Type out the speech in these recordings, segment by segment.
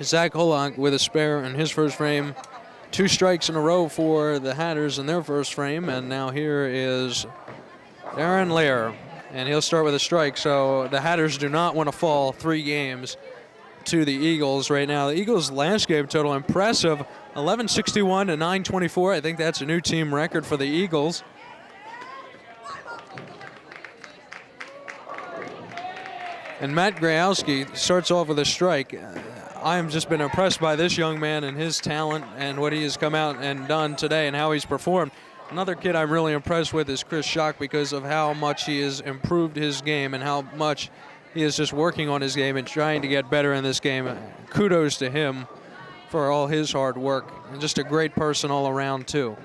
Zach Holak with a spare in his first frame. 2 strikes in a row for the Hatters in their first frame, and now here is Darren Lear, and he'll start with a strike. So the Hatters do not want to fall 3 games to the Eagles right now. The Eagles' last game total impressive, 1161 to 924. I think that's a new team record for the Eagles. And Matt Grayowski starts off with a strike. I have just been impressed by this young man and his talent and what he has come out and done today and how he's performed. Another kid I'm really impressed with is Chris Schock because of how much he has improved his game and how much he is just working on his game and trying to get better in this game. Kudos to him for all his hard work, and just a great person all around too.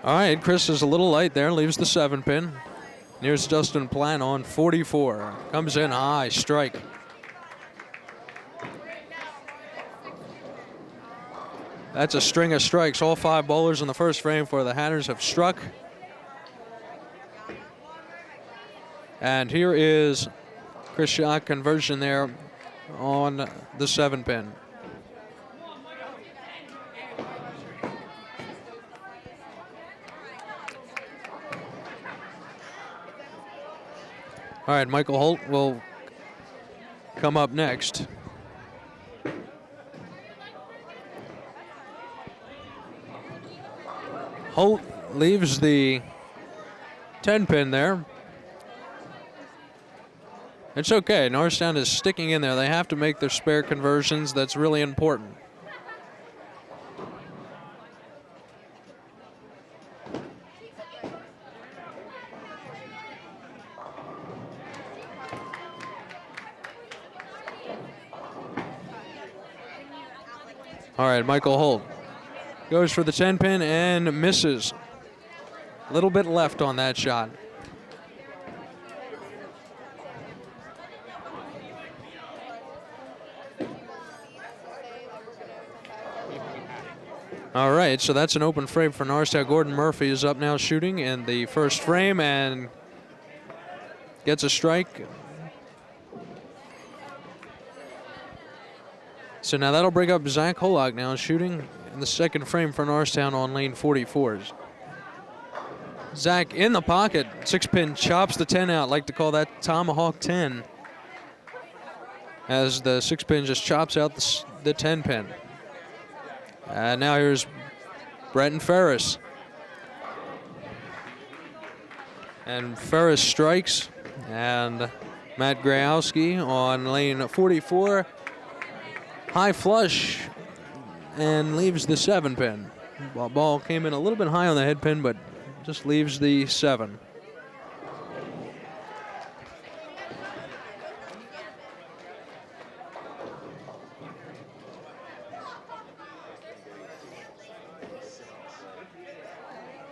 All right, Chris is a little light there, leaves the 7-pin. Here's Justin Plant on 44. Comes in high, strike. That's a string of strikes. All 5 bowlers in the first frame for the Hatters have struck. And here is Chris Schock conversion there on the 7-pin. All right, Michael Holt will come up next. Holt leaves the 10-pin there. It's okay. Norristown is sticking in there. They have to make their spare conversions. That's really important. All right, Michael Holt goes for the 10-pin and misses. A little bit left on that shot. All right, so that's an open frame for Norristown. Gordon Murphy is up now shooting in the first frame and gets a strike. So now that'll bring up Zach Holak now shooting in the second frame for Norristown on lane 44s. Zach in the pocket, 6-pin chops the 10 out. Like to call that tomahawk 10. As the 6-pin just chops out the 10-pin. And now here's Brenton Ferris. And Ferris strikes. And Matt Grayowski on lane 44. High flush and leaves the 7-pin. Ball came in a little bit high on the head pin, but just leaves the 7.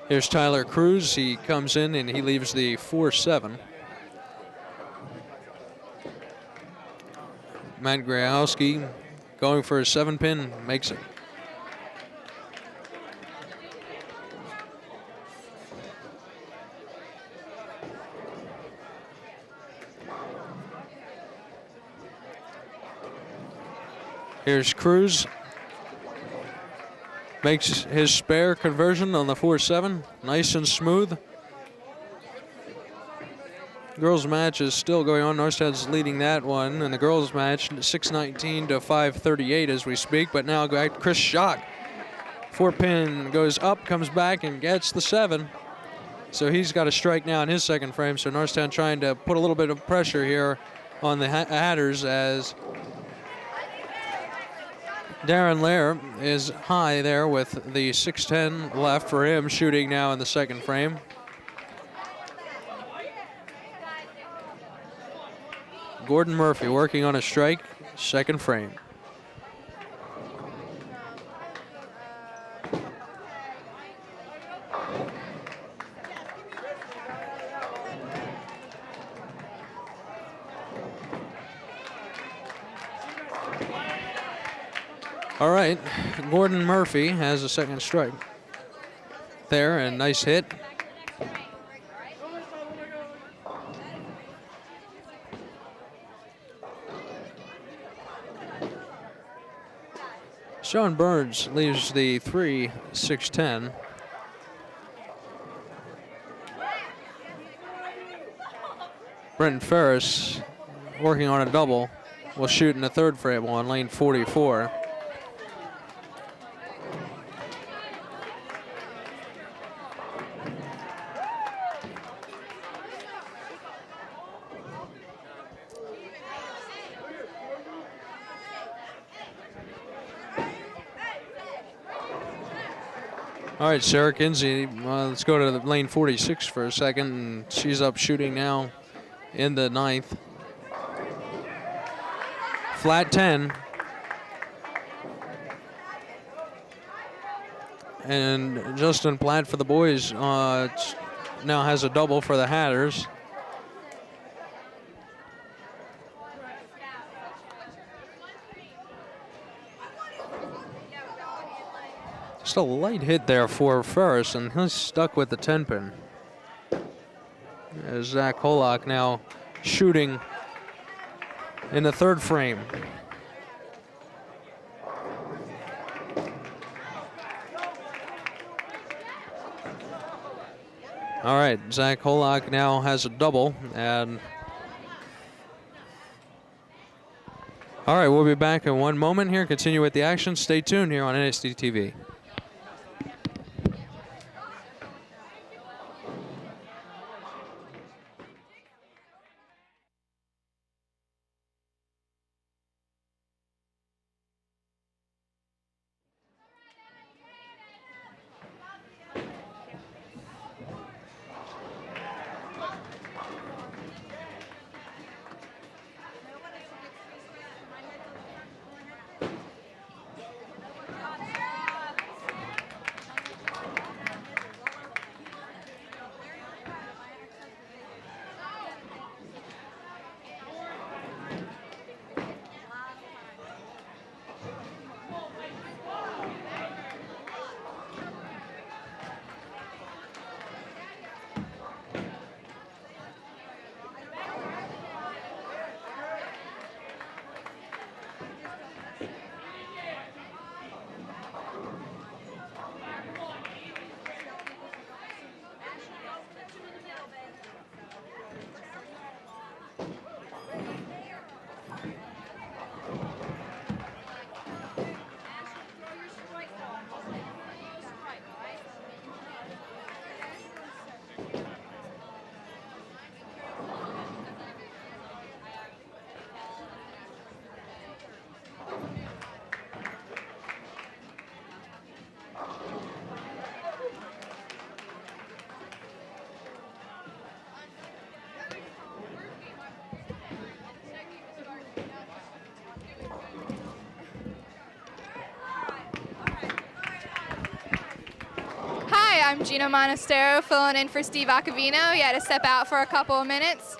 Here's Tyler Cruz. He comes in and he leaves the 4-7. Matt Grayowski going for a 7-pin, makes it. Here's Cruz. Makes his spare conversion on the 4-7. Nice and smooth. Girls match is still going on. Norristown's leading that one. And the girls match 6:19 to 5:38 as we speak. But now Chris Schock. 4-pin goes up, comes back, and gets the 7. So he's got a strike now in his second frame. So Norristown trying to put a little bit of pressure here on the Hatters as Darren Lair is high there with the 6-10 left for him, shooting now in the second frame. Gordon Murphy working on a strike, second frame. All right, Gordon Murphy has a second strike. There, and nice hit. Sean Burns leaves the 3-6-10. Brenton Ferris, working on a double, will shoot in the third frame on lane 44. All right, Sarah Kinsey, let's go to the lane 46 for a second. And she's up shooting now in the ninth. Flat 10. And Justin Platt for the boys now has a double for the Hatters. Just a light hit there for Ferris, and he's stuck with the 10-pin. As Zach Hollock now shooting in the third frame. All right, Zach Hollock now has a double, and all right, we'll be back in one moment here. Continue with the action. Stay tuned here on NSD TV. I'm Gina Monastero filling in for Steve Acavino. He had to step out for a couple of minutes.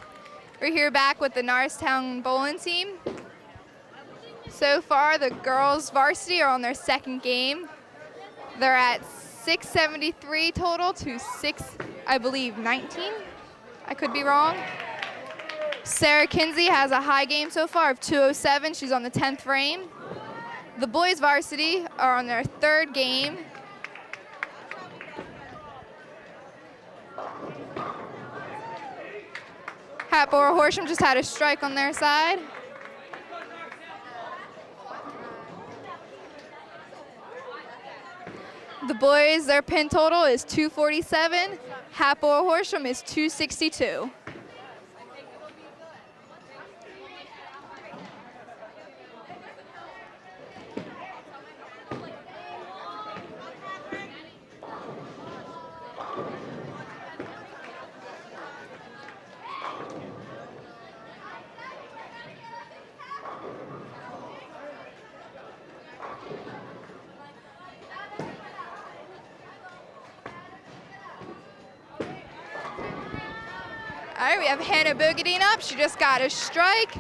We're here back with the Norristown bowling team. So far, the girls varsity are on their second game. They're at 673 total to 19. I could be wrong. Sarah Kinsey has a high game so far of 207. She's on the 10th frame. The boys varsity are on their third game. Hatboro Horsham just had a strike on their side. The boys, their pin total is 247. Hatboro Horsham is 262. All right, we have Hannah Bogadine up. She just got a strike.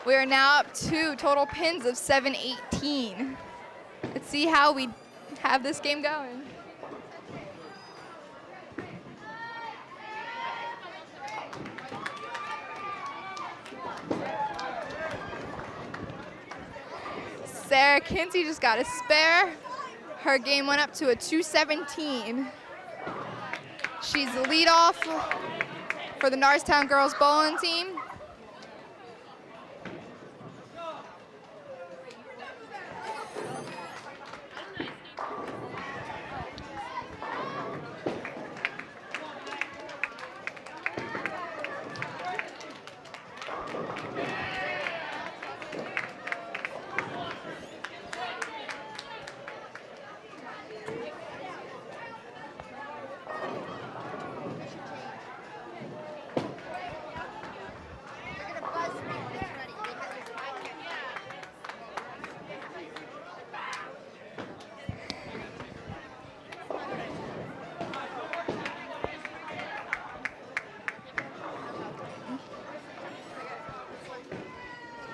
We are now up to total pins of 718. Let's see how we have this game going. Sarah Kinsey just got a spare. Her game went up to a 217. She's the leadoff for the Norristown girls bowling team.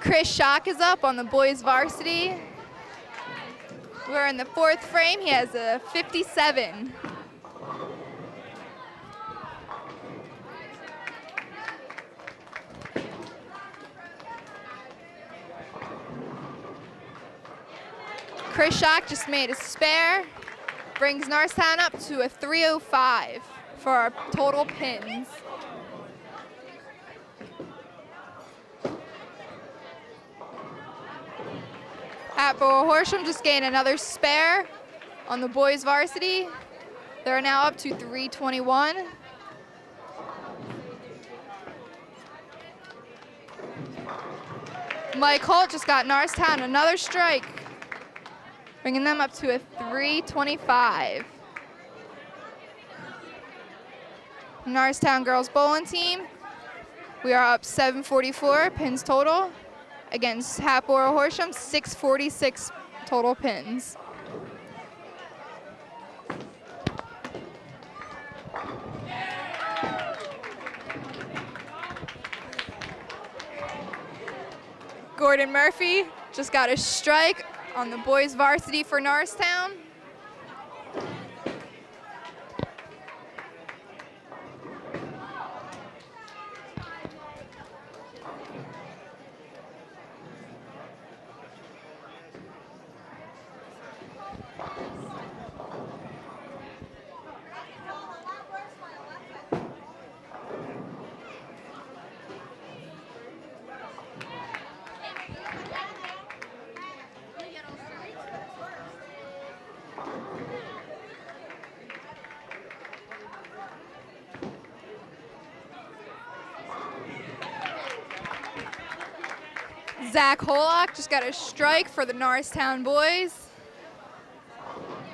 Chris Schock is up on the boys varsity. We're in the 4th frame. He has a 57. Chris Schock just made a spare. Brings Norristown up to a 305 for our total pins. Hatboro Horsham just gained another spare on the boys varsity. They're now up to 321. Mike Holt just got Norristown another strike, bringing them up to a 325. Norristown girls bowling team, we are up 744 pins total against Hatboro Horsham, 646 total pins. Gordon Murphy just got a strike on the boys varsity for Norristown. Zach Holock just got a strike for the Norristown boys.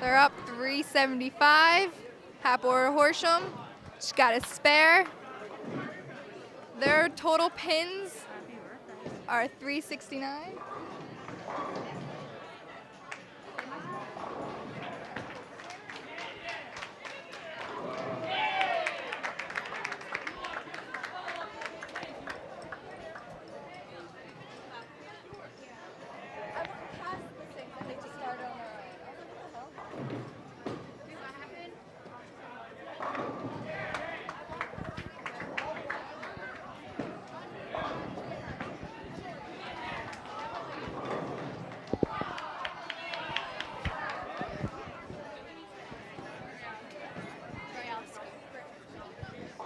They're up 375. Hatboro Horsham just got a spare. Their total pins are 369.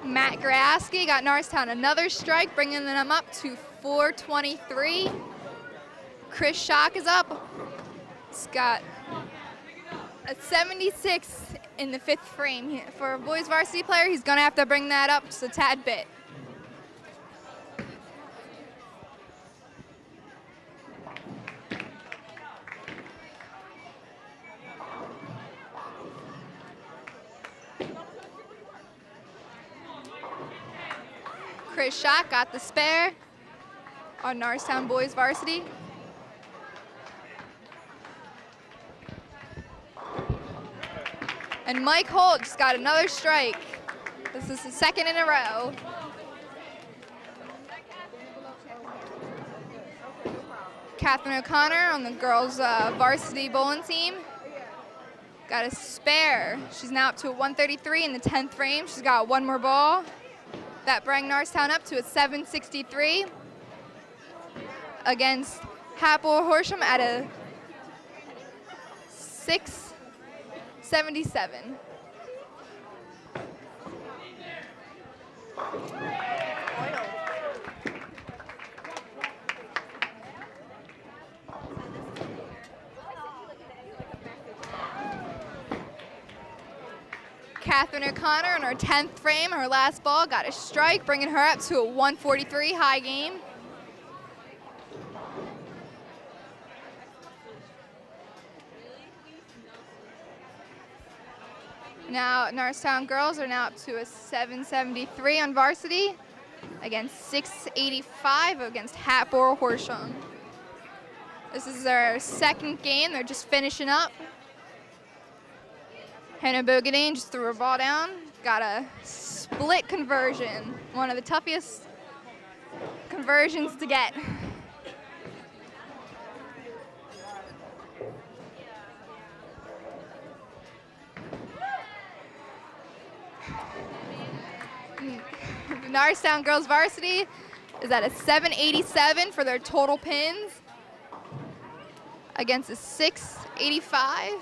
Matt Graski got Norristown another strike, bringing them up to 423. Chris Schock is up. He's got a 76 in the 5th frame. For a boys varsity player, he's going to have to bring that up just a tad bit. Chris Schock got the spare on Norristown boys varsity. And Mike Holt just got another strike. This is the 2nd in a row. Catherine O'Connor on the girls' varsity bowling team. Got a spare. She's now up to a 133 in the 10th frame. She's got one more ball. That bring Norristown up to a 763 against Hatboro Horsham at a 677. Catherine O'Connor in her 10th frame, her last ball, got a strike, bringing her up to a 143 high game. Now, Norristown girls are now up to a 773 on varsity against 685 against Hatboro Horsham. This is their second game. They're just finishing up. Hannah Bogadine just threw her ball down. Got a split conversion. One of the toughest conversions to get. The Norristown girls varsity is at a 787 for their total pins against a 685.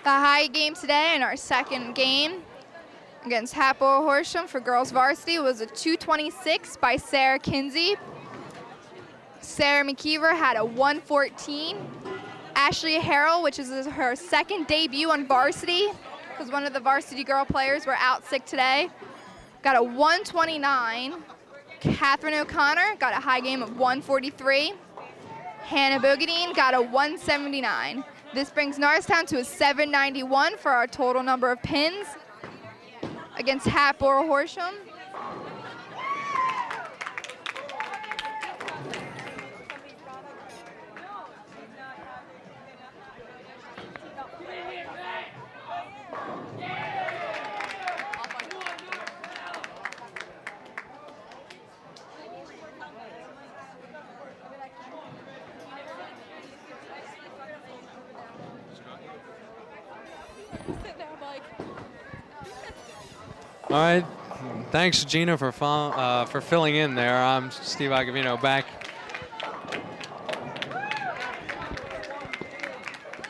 The high game today in our second game against Hatboro Horsham for girls varsity was a 226 by Sarah Kinsey. Sarah McKeever had a 114. Ashley Harrell, which is her second debut on varsity, because one of the varsity girl players were out sick today, got a 129. Catherine O'Connor got a high game of 143. Hannah Bogadine got a 179. This brings Norristown to a 791 for our total number of pins against Hatboro Horsham. All right, thanks Gina for filling in there. I'm Steve Agavino back.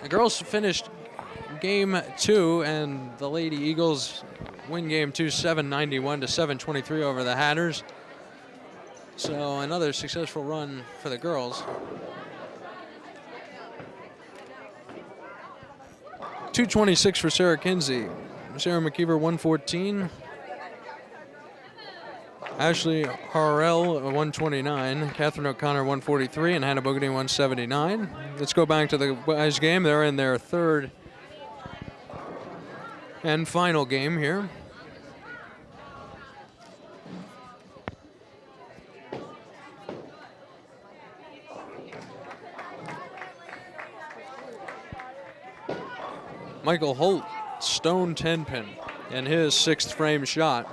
The girls finished game 2, and the Lady Eagles win game 2, 791 to 723 over the Hatters. So another successful run for the girls. 226 for Sarah Kinsey. Sarah McKeever 114. Ashley Harrell 129. Catherine O'Connor 143, and Hannah Bogadine 179. Let's go back to the guys' game. They're in their third and final game here. Michael Holt, stone 10-pin in his 6th frame shot.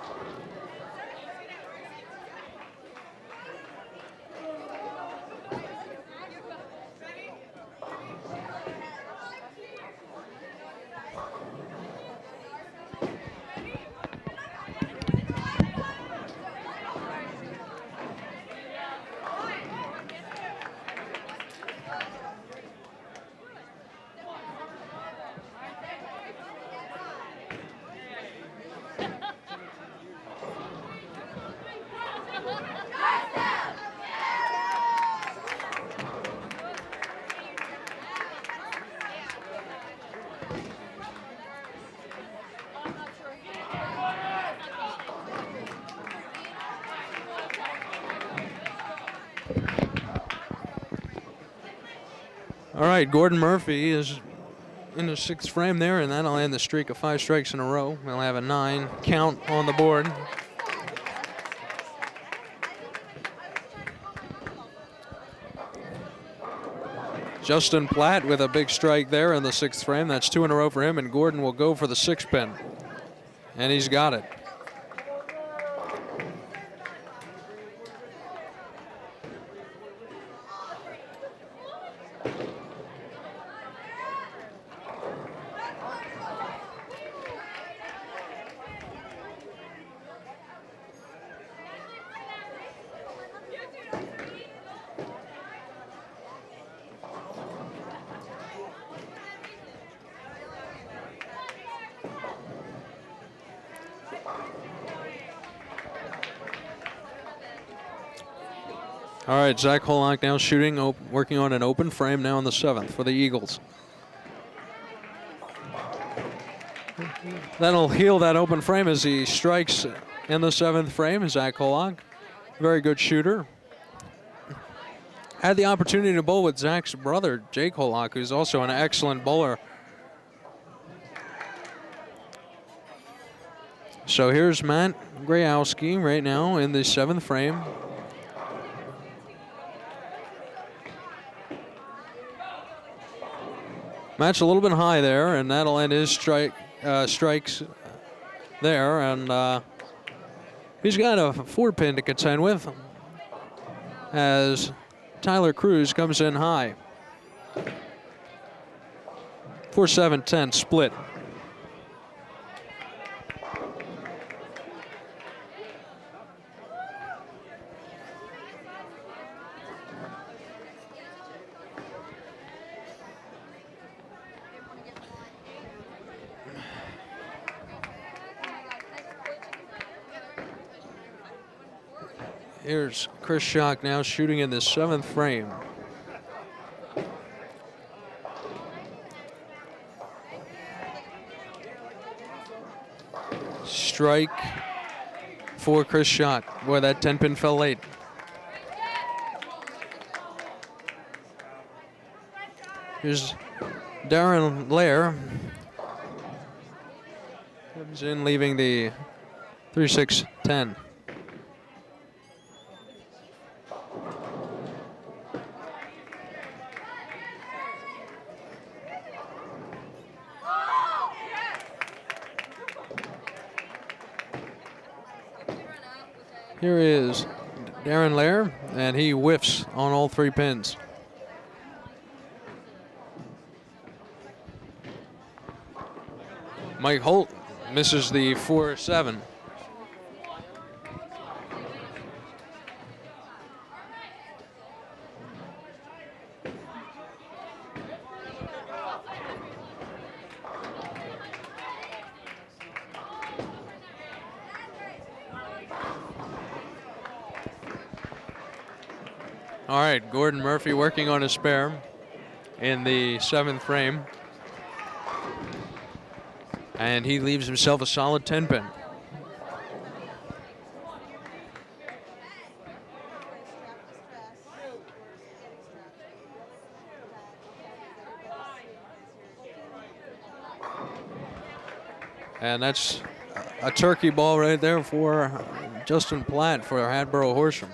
All right, Gordon Murphy is in the 6th frame there, and that'll end the streak of 5 strikes in a row. We'll have a 9 count on the board. Justin Platt with a big strike there in the 6th frame. That's 2 in a row for him, and Gordon will go for the 6th pin. and he's got it. All right, Zach Holonk now shooting, working on an open frame now in the 7th for the Eagles. That'll heal that open frame as he strikes in the 7th frame. Zach Holonk, very good shooter. Had the opportunity to bowl with Zach's brother, Jake Holonk, who's also an excellent bowler. So here's Matt Grayowski right now in the 7th frame. Matt's a little bit high there, and that'll end his strikes there. And he's got a 4-pin to contend with as Tyler Cruz comes in high. 4-7-10 split. Here's Chris Schock now shooting in the 7th frame. Strike for Chris Schock. Boy, that 10-pin fell late. Here's Darren Lair. Comes in leaving the 3-6-10. Here is Darren Lair, and he whiffs on all 3 pins. Mike Holt misses the 4-7. All right, Gordon Murphy working on a spare in the 7th frame. And he leaves himself a solid 10-pin. And that's a turkey ball right there for Justin Platt for Hatboro Horsham.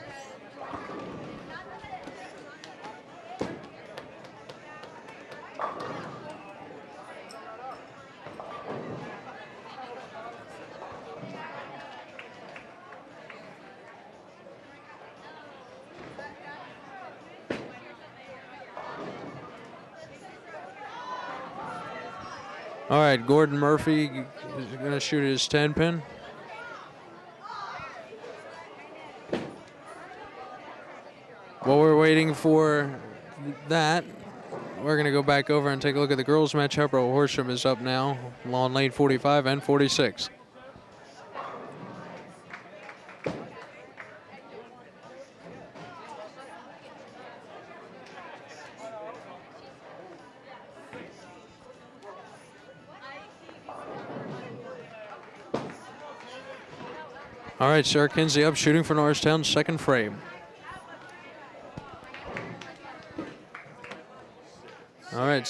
All right, Gordon Murphy is going to shoot his 10-pin. While we're waiting for that, we're going to go back over and take a look at the girls' match. Hatboro Horsham is up now, long lane 45 and 46. All right, Sarah Kinsey up shooting for Norristown, 2nd frame. All right,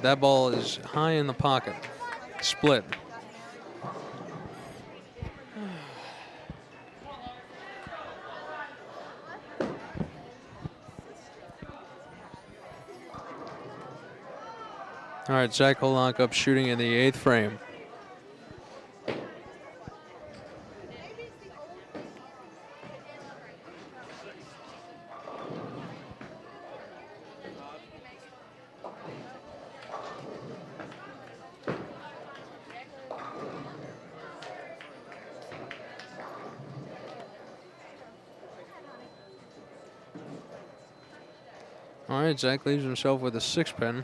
that ball is high in the pocket. Split. All right, Zach Holonk up shooting in the 8th frame. All right, Zach leaves himself with a 6-pin.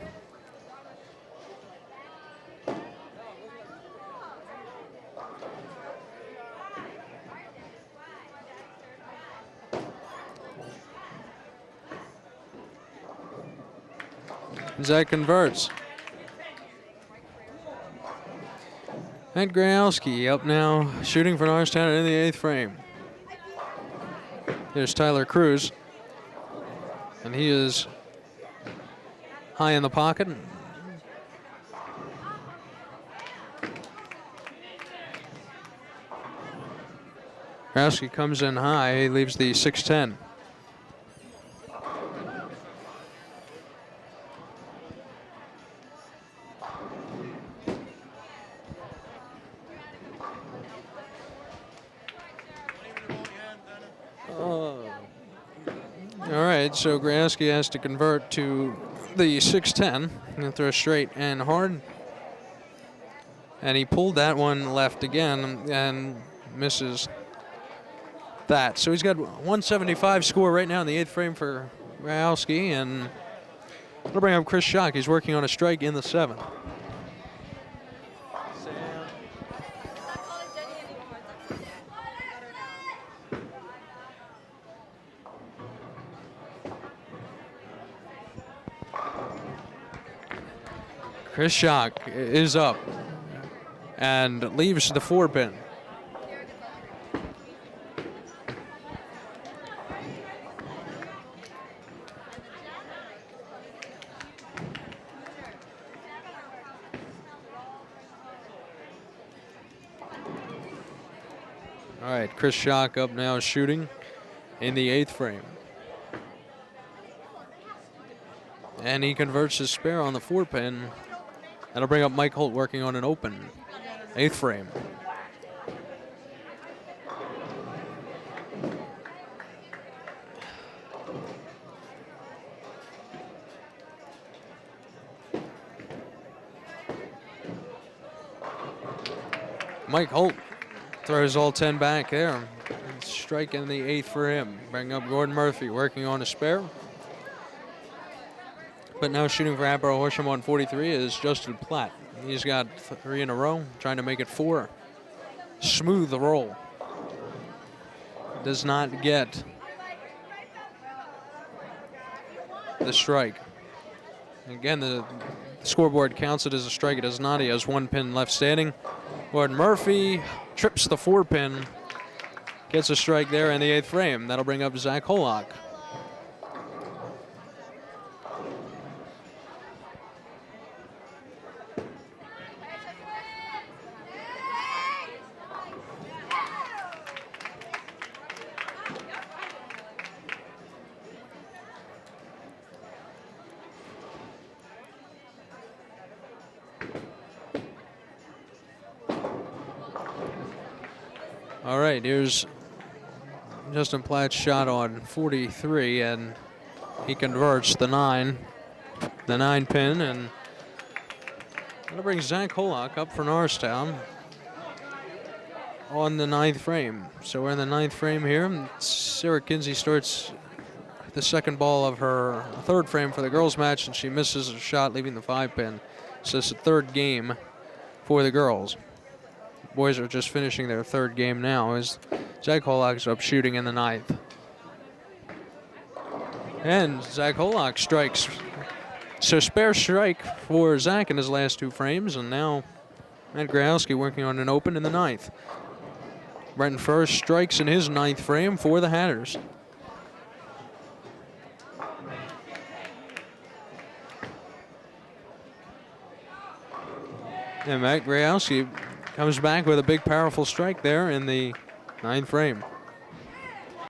Zach converts. Matt Grayowski up now, shooting for Norristown in the 8th frame. Here's Tyler Cruz. And he is high in the pocket. Grayowski comes in high, he leaves the 6-10. All right, so Grayowski has to convert to the 6-10 and throw straight and hard. And he pulled that one left again and misses that. So he's got 175 score right now in the 8th frame for Grayowski, and it'll bring up Chris Schock. He's working on a strike in the 7th. Chris Schock is up and leaves the 4-pin. All right, Chris Schock up now shooting in the 8th frame. And he converts his spare on the 4-pin. That'll bring up Mike Holt working on an open 8th frame. Mike Holt throws all 10 back there. Strike in the 8th for him. Bring up Gordon Murphy working on a spare. But now shooting for Hatboro Horsham on 43 is Justin Platt. He's got 3 in a row, trying to make it 4. Smooth roll. Does not get the strike. Again, the scoreboard counts it as a strike. It does not. He has 1 pin left standing. Gordon Murphy trips the 4-pin. Gets a strike there in the 8th frame. That'll bring up Zach Holock. All right, here's Justin Platt's shot on 43, and he converts the 9 pin, and that'll bring Zach Holock up for Norristown on the 9th frame. So we're in the 9th frame here. Sarah Kinsey starts the second ball of her 3rd frame for the girls' match, and she misses a shot, leaving the 5-pin. So it's the 3rd game for the girls. Boys are just finishing their 3rd game now as Zach Holock is up shooting in the 9th. And Zach Holock strikes. So spare strike for Zach in his last 2 frames, and now Matt Grayowski working on an open in the 9th. Brenton First strikes in his 9th frame for the Hatters. And Matt Grayowski comes back with a big, powerful strike there in the 9th frame.